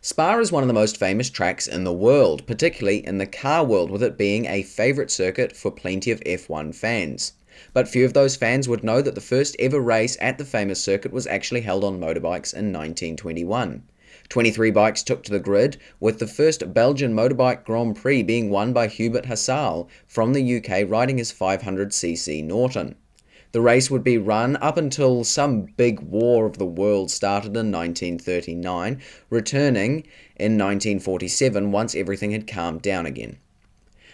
Spa is one of the most famous tracks in the world, particularly in the car world, with it being a favourite circuit for plenty of F1 fans. But few of those fans would know that the first ever race at the famous circuit was actually held on motorbikes in 1921. 23 bikes took to the grid, with the first Belgian motorbike Grand Prix being won by Hubert Hassal from the UK riding his 500cc Norton. The race would be run up until some big war of the world started in 1939, returning in 1947 once everything had calmed down again.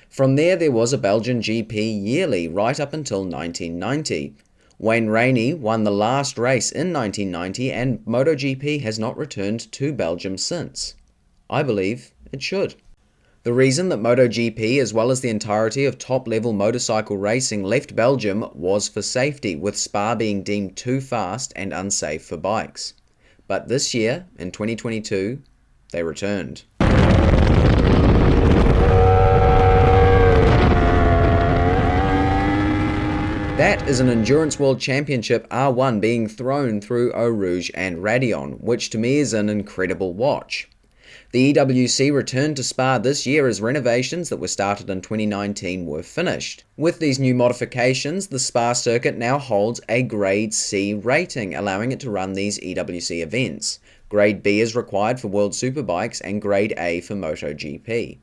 From there was a Belgian GP yearly right up until 1990. Wayne Rainey won the last race in 1990 and MotoGP has not returned to Belgium since. I believe it should. The reason that MotoGP, as well as the entirety of top-level motorcycle racing, left Belgium was for safety, with Spa being deemed too fast and unsafe for bikes. But this year, in 2022, they returned. That is an Endurance World Championship R1 being thrown through Eau Rouge and Raidillon, which to me is an incredible watch. The EWC returned to Spa this year as renovations that were started in 2019 were finished. With these new modifications, the Spa circuit now holds a Grade C rating, allowing it to run these EWC events. Grade B is required for World Superbikes and Grade A for MotoGP.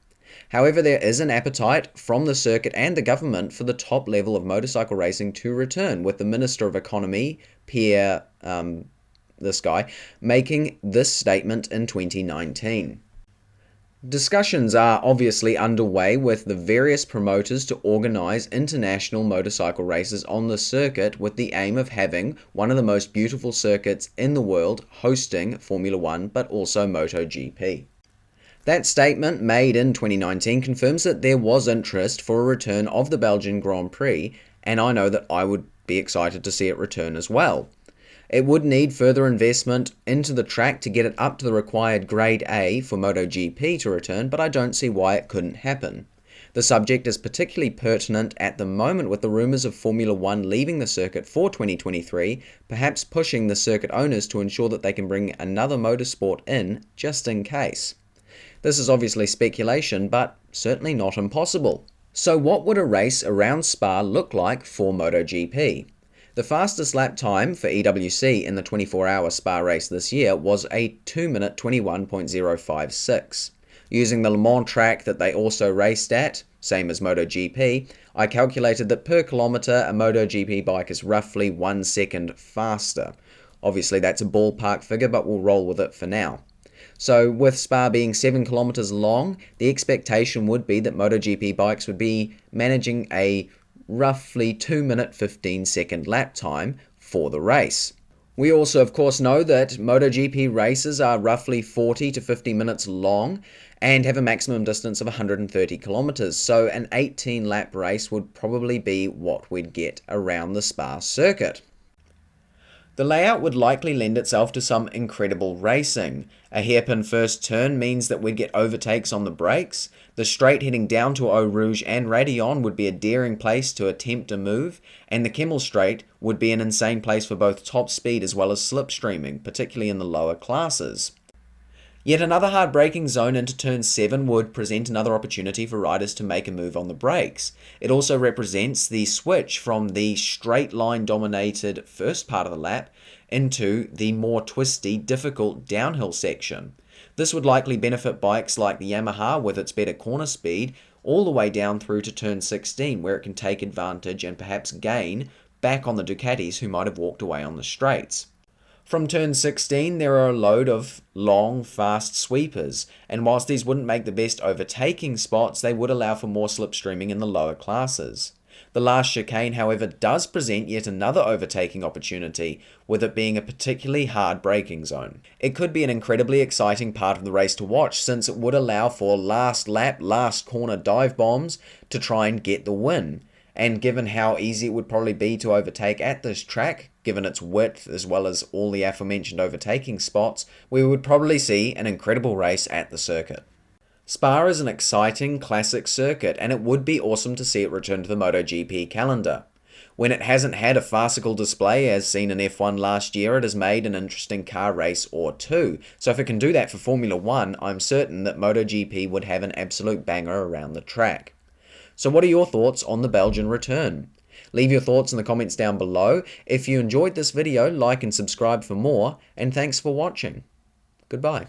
However, there is an appetite from the circuit and the government for the top level of motorcycle racing to return, with the Minister of Economy, Pierre making this statement in 2019. Discussions are obviously underway with the various promoters to organise international motorcycle races on the circuit, with the aim of having one of the most beautiful circuits in the world hosting Formula 1 but also MotoGP. That statement, made in 2019, confirms that there was interest for a return of the Belgian Grand Prix, and I know that I would be excited to see it return as well. It would need further investment into the track to get it up to the required Grade A for MotoGP to return, but I don't see why it couldn't happen. The subject is particularly pertinent at the moment with the rumours of Formula 1 leaving the circuit for 2023, perhaps pushing the circuit owners to ensure that they can bring another motorsport in just in case. This is obviously speculation, but certainly not impossible. So what would a race around Spa look like for MotoGP? The fastest lap time for EWC in the 24-hour Spa race this year was a 2 minute 21.056. Using the Le Mans track that they also raced at, same as MotoGP, I calculated that per kilometre a MotoGP bike is roughly 1 second faster. Obviously that's a ballpark figure, but we'll roll with it for now. So with Spa being 7 kilometres long, the expectation would be that MotoGP bikes would be managing a roughly 2 minute 15 second lap time for the race. We also of course know that MotoGP races are roughly 40 to 50 minutes long and have a maximum distance of 130 kilometres, so an 18 lap race would probably be what we'd get around the Spa circuit. The layout would likely lend itself to some incredible racing. A hairpin first turn means that we'd get overtakes on the brakes. The straight heading down to Eau Rouge and Raidillon would be a daring place to attempt a move, and the Kemmel Straight would be an insane place for both top speed as well as slipstreaming, particularly in the lower classes. Yet another hard braking zone into turn 7 would present another opportunity for riders to make a move on the brakes. It also represents the switch from the straight line dominated first part of the lap into the more twisty, difficult downhill section. This would likely benefit bikes like the Yamaha with its better corner speed, all the way down through to turn 16, where it can take advantage and perhaps gain back on the Ducatis who might have walked away on the straights. From turn 16, there are a load of long, fast sweepers, and whilst these wouldn't make the best overtaking spots, they would allow for more slipstreaming in the lower classes. The last chicane, however, does present yet another overtaking opportunity, with it being a particularly hard braking zone. It could be an incredibly exciting part of the race to watch, since it would allow for last lap, last corner dive bombs to try and get the win. And given how easy it would probably be to overtake at this track, given its width as well as all the aforementioned overtaking spots, we would probably see an incredible race at the circuit. Spa is an exciting classic circuit, and it would be awesome to see it return to the MotoGP calendar. When it hasn't had a farcical display as seen in F1 last year, it has made an interesting car race or two. So if it can do that for Formula 1, I'm certain that MotoGP would have an absolute banger around the track. So what are your thoughts on the Belgian return? Leave your thoughts in the comments down below. If you enjoyed this video, like and subscribe for more, and thanks for watching. Goodbye.